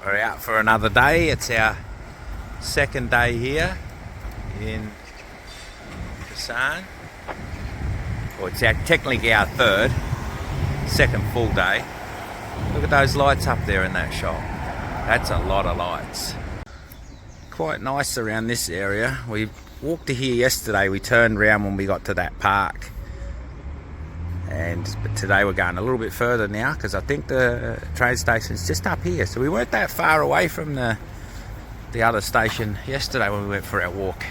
We're out for another day. It's our second day here in Busan. Well, it's technically our second full day. Look at those lights up there in that shop. That's a lot of lights. Quite nice around this area. We walked to here yesterday. We turned around when we got to that park. But today we're going a little bit further now because I think the train station's just up here. So we weren't that far away from the other station yesterday when we went for our walk.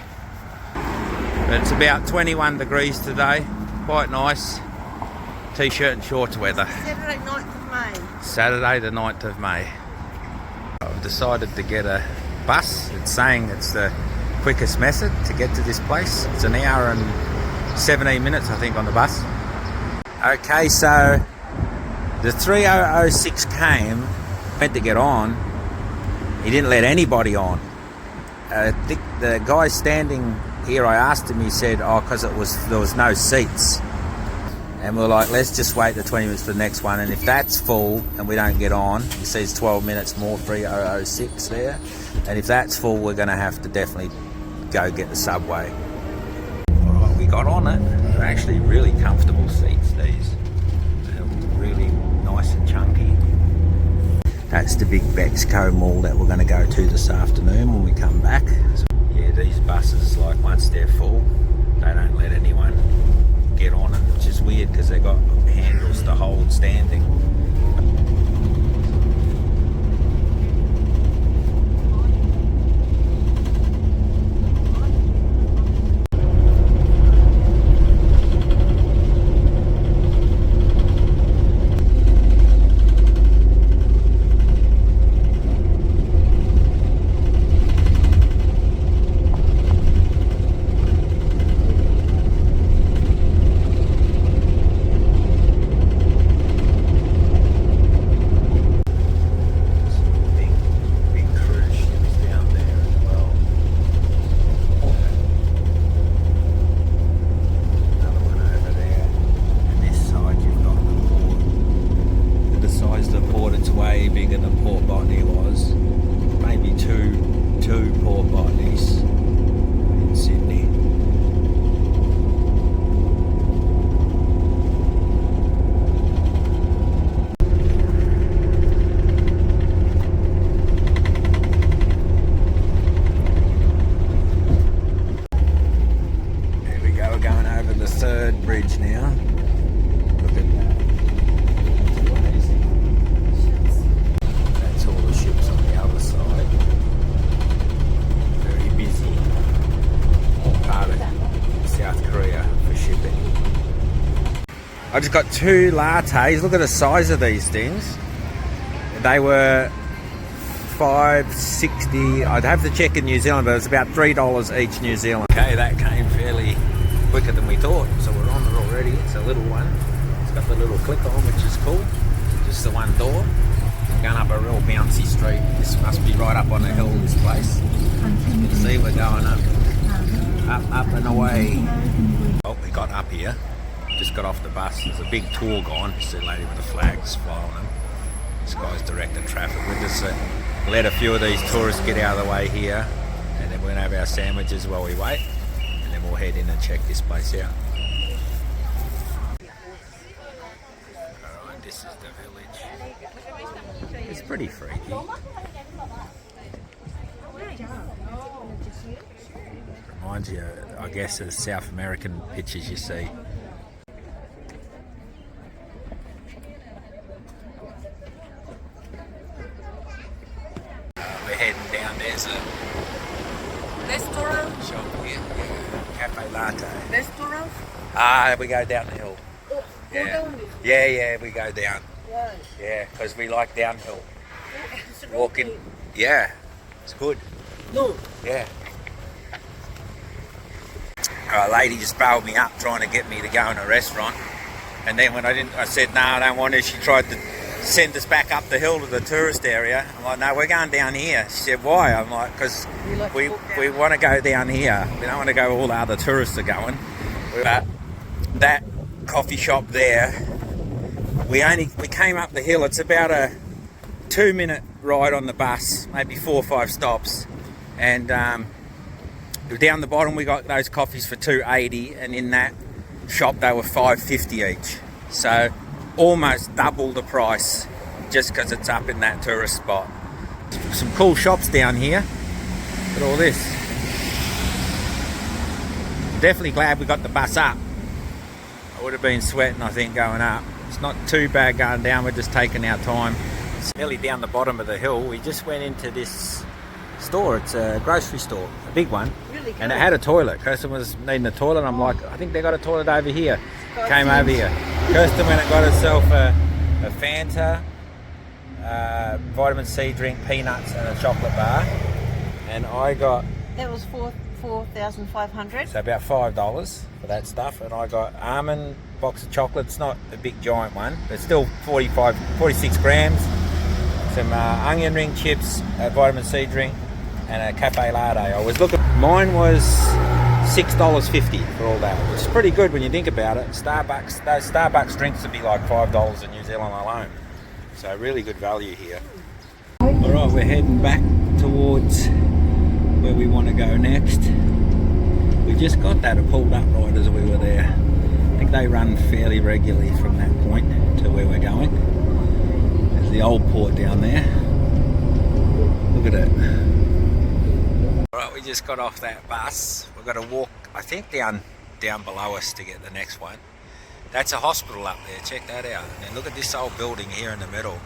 But it's about 21 degrees today. Quite nice. T-shirt and shorts weather. Saturday 9th of May. Saturday the 9th of May. I've decided to get a bus. It's saying it's the quickest method to get to this place. It's an hour and 17 minutes, I think, on the bus. Okay, so the 3006 came, went to get on. He didn't let anybody on. I think the guy standing here, I asked him, he said, because there was no seats. And we're like, let's just wait the 20 minutes for the next one. And if that's full and we don't get on, he says 12 minutes more, 3006 there. And if that's full, we're going to have to definitely go get the subway. All right, we got on it. They're actually really comfortable seats, these. They're really nice and chunky. That's the big Bexco mall that we're going to go to this afternoon when we come back. Yeah, these buses, like once they're full, they don't let anyone get on it, which is weird because they've got handles to hold standing. Bigger than Port Botany was. Maybe two Port Botanies in Sydney. There we go, we're going over the third bridge now. Look at that. I just got 2 lattes. Look at the size of these things. They were $5.60. I'd have to check in New Zealand, but it's about $3 each New Zealand. Okay, that came fairly quicker than we thought. So we're on it already. It's a little one. It's got the little click on, which is cool. Just the one door. Going up a real bouncy street. This must be right up on the hill, this place. You can see we're going up and away. Oh, we got up here. Just got off the bus. There's a big tour gone. You see a lady with the flags flying them. This guy's directing traffic. We just let a few of these tourists get out of the way here, and then we're going to have our sandwiches while we wait, and then we'll head in and check this place out. Alright, this is the village. It's pretty freaky. Reminds you, I guess, of South American pictures you see. We're heading down. There's a Restaurant? shop here. Yeah. Cafe Latte. Restaurant? We go down the hill. Go down this. Yeah, we go down. Right. Yeah, because we like downhill. It's Walking. okay. Yeah, it's good. No. Yeah. A lady just bailed me up trying to get me to go in a restaurant. And then when I said, no, I don't want to. She tried to send us back up the hill to the tourist area. I'm like, no, we're going down here. She said, why? I'm like, because we want to go down here. We don't want to go where all the other tourists are going. But that coffee shop there, we came up the hill. It's about a 2-minute ride on the bus, maybe 4 or 5 stops, and down the bottom we got those coffees for $2.80, and in that shop they were $5.50 each. So almost double the price just because it's up in that tourist spot. Some cool shops down here. Look at all this. Definitely glad we got the bus up. I would have been sweating, I think, going up. It's not too bad going down, we're just taking our time. It's nearly down the bottom of the hill. We just went into this store. It's a grocery store, a big one. Really good. And it had a toilet. Kirsten was needing a toilet. I'm like, I think they got a toilet over here. Came over here. Kirsten went and got herself a Fanta, vitamin C drink, peanuts, and a chocolate bar. And I got... That was $4,500. So about $5 for that stuff. And I got almond box of chocolates, not a big giant one, but still 46 grams. Some onion ring chips, a vitamin C drink, and a cafe latte. I was looking, mine was $6.50 for all that, which is pretty good when you think about it. Starbucks, those Starbucks drinks would be like $5 in New Zealand alone. So really good value here. All right, we're heading back towards where we want to go next. We just got that, it pulled up right as we were there. I think they run fairly regularly from that point to where we're going. There's the old port down there. Look at it. Alright, we just got off that bus. We've got to walk, I think, down below us to get the next one. That's a hospital up there, check that out. And look at this old building here in the middle.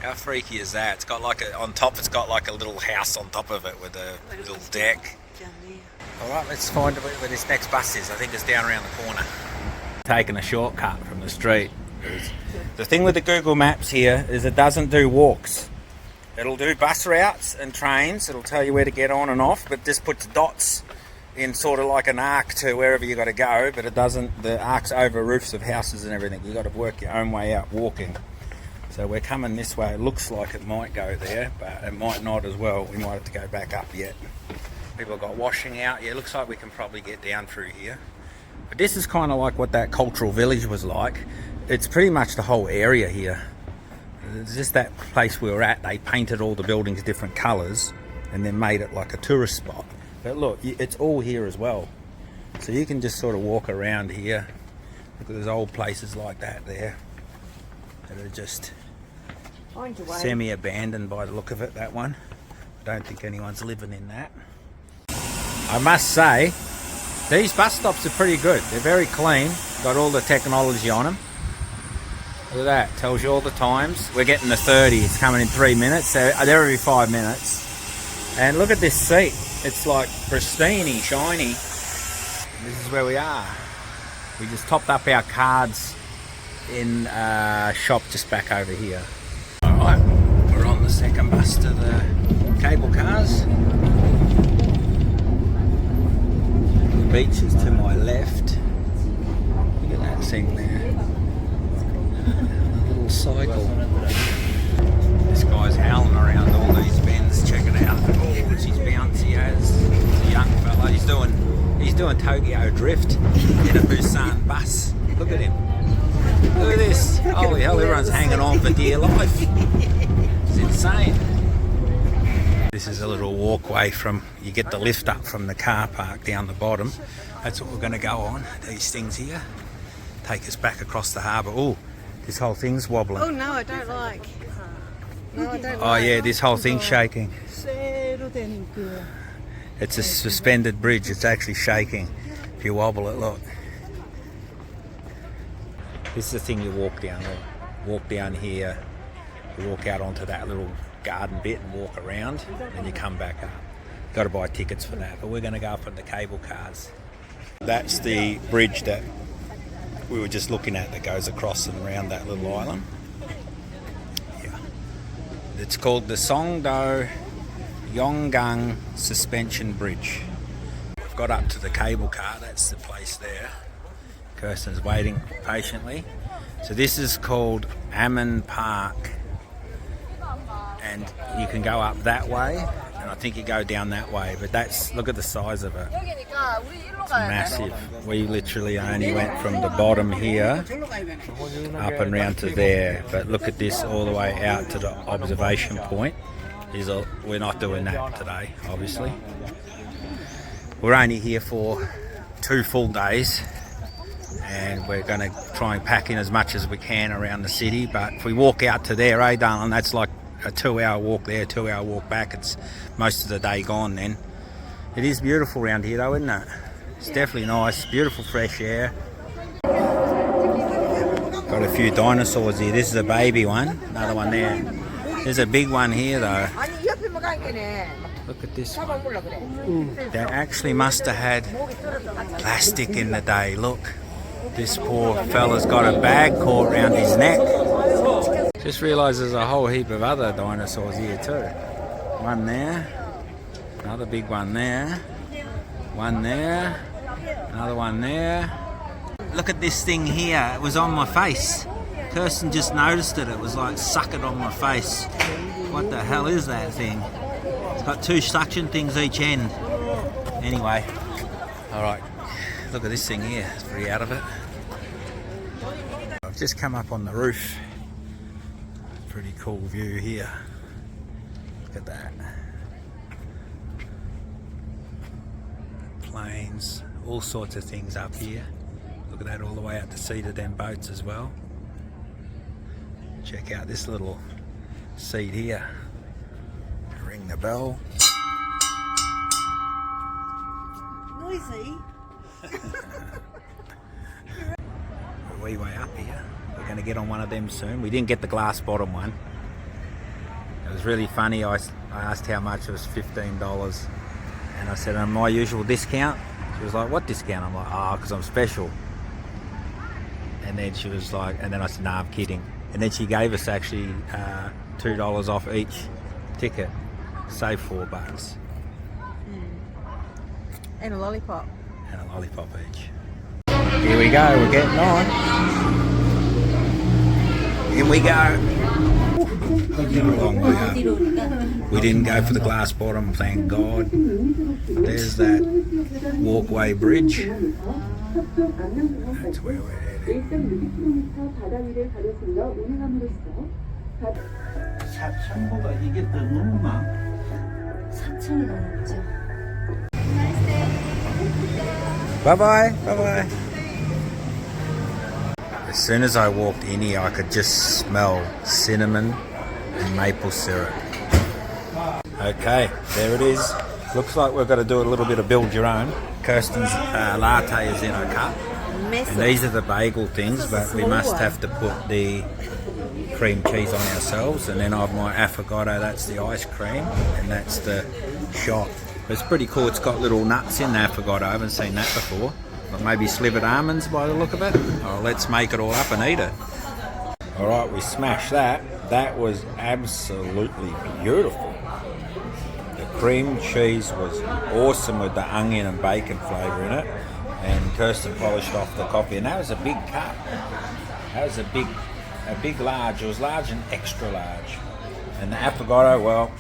How freaky is that? It's got like on top it's got like a little house on top of it with a little deck. Alright, let's find where this next bus is. I think it's down around the corner. Taking a shortcut from the street. The thing with the Google Maps here is it doesn't do walks. It'll do bus routes and trains. It'll tell you where to get on and off, but just puts dots in sort of like an arc to wherever you got to go, but it doesn't, the arcs over roofs of houses and everything. You got to work your own way out walking. So we're coming this way. It looks like it might go there, but it might not as well. We might have to go back up yet. People have got washing out. Yeah, it looks like we can probably get down through here. But this is kind of like what that cultural village was like. It's pretty much the whole area here. It's just that place we were at. They painted all the buildings different colours and then made it like a tourist spot. But look, it's all here as well. So you can just sort of walk around here. Look at those old places like that there. That are just semi-abandoned by the look of it, that one. I don't think anyone's living in that. I must say, these bus stops are pretty good. They're very clean. Got all the technology on them. Look at that. Tells you all the times. We're getting the 30. It's coming in 3 minutes. So they're every 5 minutes. And look at this seat. It's like pristine, shiny. This is where we are. We just topped up our cards in a shop just back over here. Alright, we're on the second bus to the cable cars. The beach is to my left. Look at that thing there. A little cycle. This guy's howling around all these bends. Check it out. Oh, she's bouncy as. He's a young fella. He's doing Tokyo drift in a Busan bus. Look at him. Look at this. Holy hell, everyone's hanging on for dear life. It's insane. This is a little walkway from, you get the lift up from the car park down the bottom. That's what we're going to go on. These things here take us back across the harbour. Oh, this whole thing's wobbling. Oh no, I don't like. No, I don't Oh like. yeah, this whole thing's shaking. It's a suspended bridge. It's actually shaking. If you wobble it, look. This is the thing you walk down. Walk down here. You walk out onto that little garden bit and walk around, and you come back up. Got to buy tickets for that, but we're going to go up on the cable cars. That's the bridge that we were just looking at that goes across and around that little island. Yeah, it's called the Songdo Yonggang Suspension Bridge. We've got up to the cable car. That's the place there. Kirsten's waiting patiently. So this is called Ammon Park, and you can go up that way and I think you go down that way. But that's, look at the size of it. It's massive. We literally only went from the bottom here up and round to there. But look at this all the way out to the observation point. We're not doing that today, obviously. We're only here for 2 full days, and we're going to try and pack in as much as we can around the city. But if we walk out to there, darling, that's like a 2-hour walk there, 2-hour walk back. It's most of the day gone then. It is beautiful around here though, isn't it? It's definitely nice, beautiful fresh air. Got a few dinosaurs here. This is a baby one, another one there. There's a big one here though. Look at this one. They actually must have had plastic in the day. Look, this poor fella's got a bag caught around his neck. Just realised there's a whole heap of other dinosaurs here too. One there, another big one there, one there, another one there. Look at this thing here. It was on my face. Kirsten just noticed it. It was like sucking on my face. What the hell is that thing? It's got 2 suction things each end. Anyway, alright, look at this thing here. It's pretty out of it. I've just come up on the roof. Pretty cool view here. Look at that. Planes, all sorts of things up here. Look at that, all the way out to sea to them boats as well. Check out this little seat here. Ring the bell. Noisy. We're way up here. We're going to get on one of them soon. We didn't get the glass bottom one. It was really funny. I asked how much. It was $15. And I said, on my usual discount. She was like, what discount? I'm like, because I'm special. And then she was like, and then I said, nah, I'm kidding. And then she gave us actually $2 off each ticket. Save $4. And a lollipop. And a lollipop each. Here we go, we're getting on. In we go. A long way up. We didn't go for the glass bottom, thank God. There's that walkway bridge. That's where we're heading. 4,000보다 이게 더 넘나? 4,000이 넘죠. Bye bye, bye bye. As soon as I walked in here, I could just smell cinnamon and maple syrup. Okay, there it is. Looks like we've got to do a little bit of build your own. Kirsten's latte is in her cup. And these are the bagel things, but we must have to put the cream cheese on ourselves. And then I've my affogato, that's the ice cream, and that's the shot. It's pretty cool. It's got little nuts in the affogato. I haven't seen that before. But maybe slivered almonds by the look of it. Oh, let's make it all up and eat it. Alright, we smashed that. That was absolutely beautiful. The cream cheese was awesome with the onion and bacon flavour in it. And Kirsten polished off the coffee. And that was a big cup. That was a big large. It was large and extra large. And the affogato, well,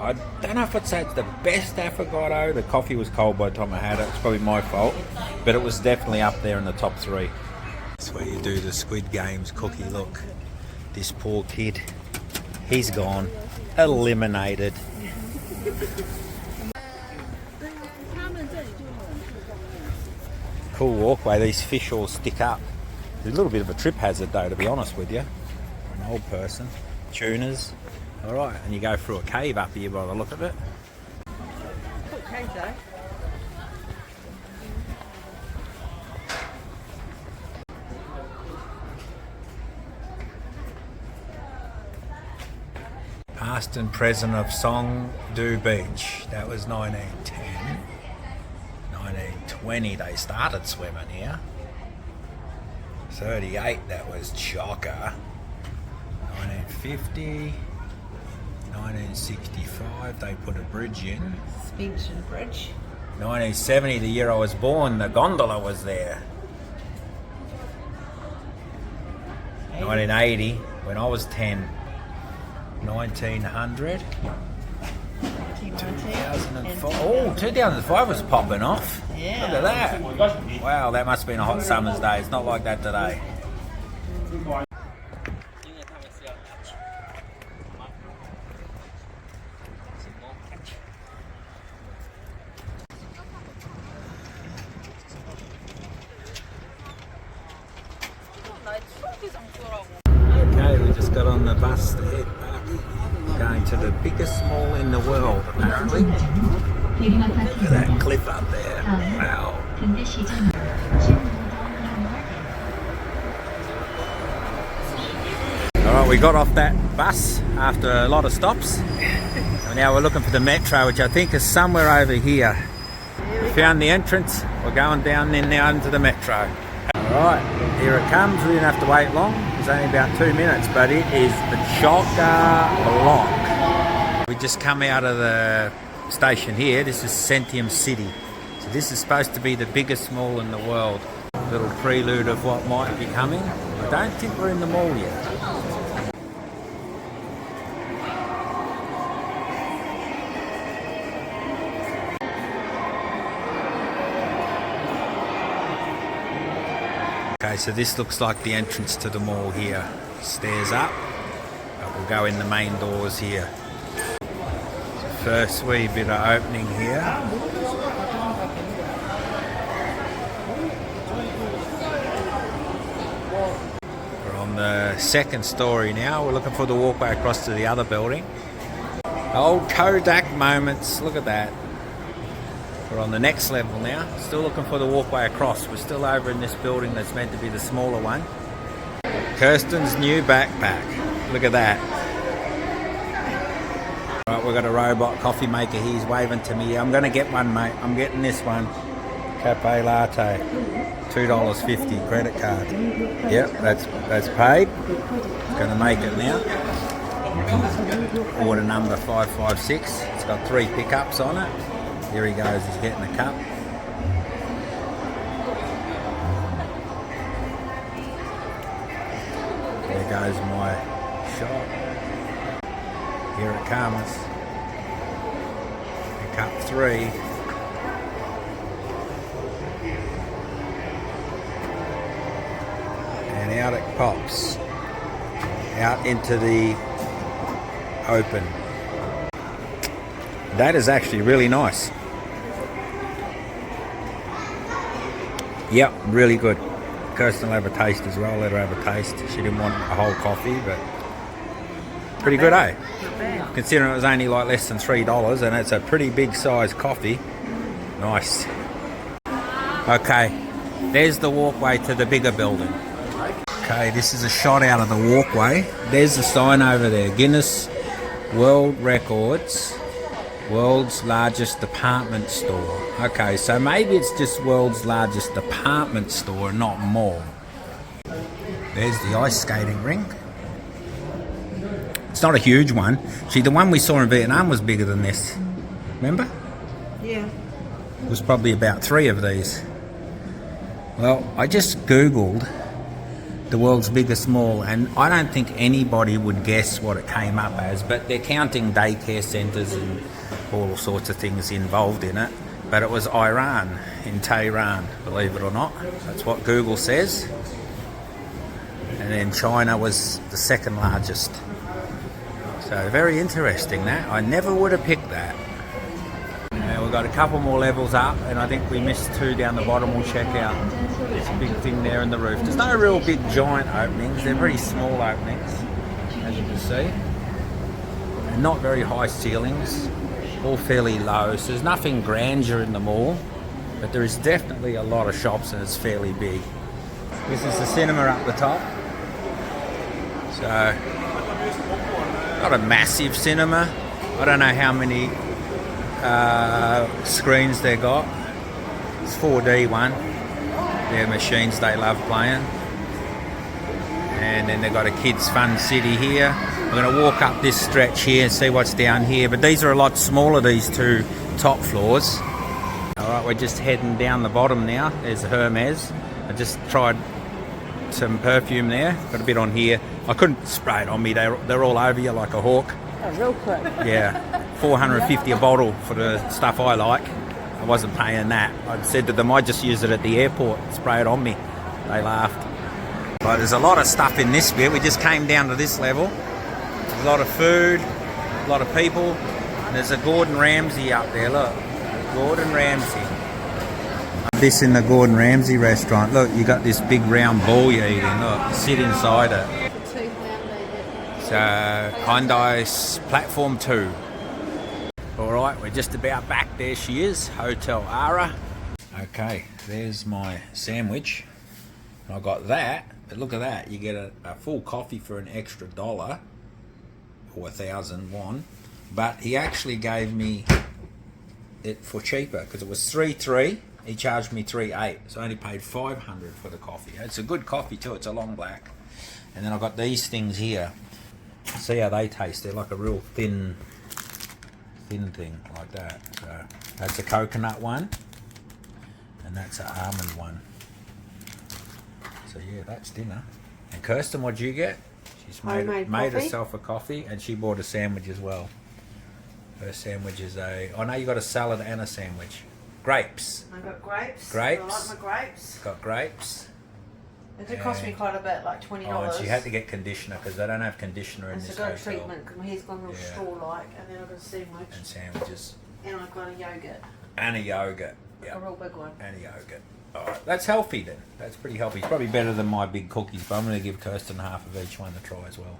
I don't know if I'd say it's the best affogato. The coffee was cold by the time I had it. It's probably my fault. But it was definitely up there in the top 3. That's where you do the Squid Games cookie. Look, this poor kid. He's gone. Eliminated. Cool walkway. These fish all stick up. It's a little bit of a trip hazard though, to be honest with you. For an old person. Tunas. Alright, and you go through a cave up here by the look of it. Cool cave though. Past and present of Songdo Beach. That was 1910. 1920 they started swimming here. 38 that was Chocker. 1950. 1965 they put a bridge in. Suspension bridge. 1970, the year I was born, the gondola was there. 1980, when I was 10. 1900. 2004. Oh, 2005 was popping off. Yeah. Look at that. Wow, that must have been a hot summer's day. It's not like that today. Okay, we just got on the bus to head back. Going to the biggest mall in the world, apparently. Look at that cliff up there. Wow. Alright, we got off that bus after a lot of stops. And now we're looking for the metro, which I think is somewhere over here. We found the entrance. We're going down in now into the metro. Alright, here it comes. We didn't have to wait long. It's only about 2 minutes, but it is chock-a-block. We just come out of the station here. This is Centium City. So this is supposed to be the biggest mall in the world. A little prelude of what might be coming. I don't think we're in the mall yet. Okay, so this looks like the entrance to the mall here. Stairs up, but we'll go in the main doors here. So first wee bit of opening here. We're on the second story now. We're looking for the walkway across to the other building. Old Kodak moments, look at that. We're on the next level now, still looking for the walkway across. We're still over in this building that's meant to be the smaller one. Kirsten's new backpack. Look at that. Right, we've got a robot coffee maker. He's waving to me. I'm going to get one, mate. I'm getting this one. Cafe latte. $2.50 credit card. Yep, that's paid. Going to make it now. Order number 556. It's got 3 pickups on it. Here he goes, he's getting a cup. There goes my shot. Here it comes. Pick up 3. And out it pops. Out into the open. That is actually really nice. Yep, really good. Kirsten will have a taste as well. Let her have a taste. She didn't want a whole coffee, but pretty good, eh? Not bad. Considering it was only like less than $3 and it's a pretty big size coffee. Nice. Okay, there's the walkway to the bigger building. Okay, this is a shot out of the walkway. There's the sign over there. Guinness World Records. World's largest department store. Okay, so maybe it's just world's largest department store, not mall. There's the ice skating rink. It's not a huge one. See, the one we saw in Vietnam was bigger than this. Remember? Yeah. It was probably about 3 of these. Well, I just Googled the world's biggest mall, and I don't think anybody would guess what it came up as, but they're counting daycare centres and all sorts of things involved in it. But it was Iran, in Tehran, believe it or not. That's what Google says. And then China was the second largest. So very interesting that. I never would have picked that. Now we've got a couple more levels up, and I think we missed 2 down the bottom. We'll check out this big thing there in the roof. There's no real big giant openings. They're very small openings, as you can see. And not very high ceilings. All fairly low, so there's nothing grandeur in the mall, but there is definitely a lot of shops and it's fairly big. This is the cinema up the top. So, not a massive cinema. I don't know how many screens they got. It's 4D one. They're machines they love playing. And then they've got a kids fun city here. We're going to walk up this stretch here and see what's down here, but these are a lot smaller, these 2 top floors. Alright, we're just heading down the bottom now. There's Hermes. I just tried some perfume there, got a bit on here. I couldn't spray it on me, they're all over you like a hawk. Oh, real quick. Yeah, $4.50 a bottle for the stuff I like. I wasn't paying that. I said to them, I just use it at the airport, spray it on me. They laughed. But there's a lot of stuff in this bit. We just came down to this level. There's a lot of food, a lot of people. And there's a Gordon Ramsay up there, look. Gordon Ramsay. This in the Gordon Ramsay restaurant. Look, you got this big round ball you're eating. Look, sit inside it. So, Hyundai's platform 2. Alright, we're just about back. There she is, Hotel Ara. Okay, there's my sandwich. I got that, but look at that. You get a full coffee for an extra $1 or 1,000 won. But he actually gave me it for cheaper because it was 3.3. He charged me 3.8, so I only paid 500 for the coffee. It's a good coffee too. It's a long black. And then I've got these things here. See how they taste? They're like a real thin thing like that. So that's a coconut one, and that's an almond one. So yeah, that's dinner. And Kirsten, what'd you get? She's made herself a coffee, and she bought a sandwich as well. Her sandwich is oh no, you got a salad and a sandwich. Grapes. I got grapes. Grapes. I like my grapes. Got grapes. It did cost me quite a bit, like $20. Oh, and she had to get conditioner because they don't have conditioner in and this so I got hotel. a treatment because my hair's gone real straw-like, and then I got a sandwich. And sandwiches. And I got a yogurt. And a yogurt. Like a real big one. And a yogurt. Alright, that's healthy then. That's pretty healthy. It's probably better than my big cookies, but I'm going to give Kirsten half of each one to try as well.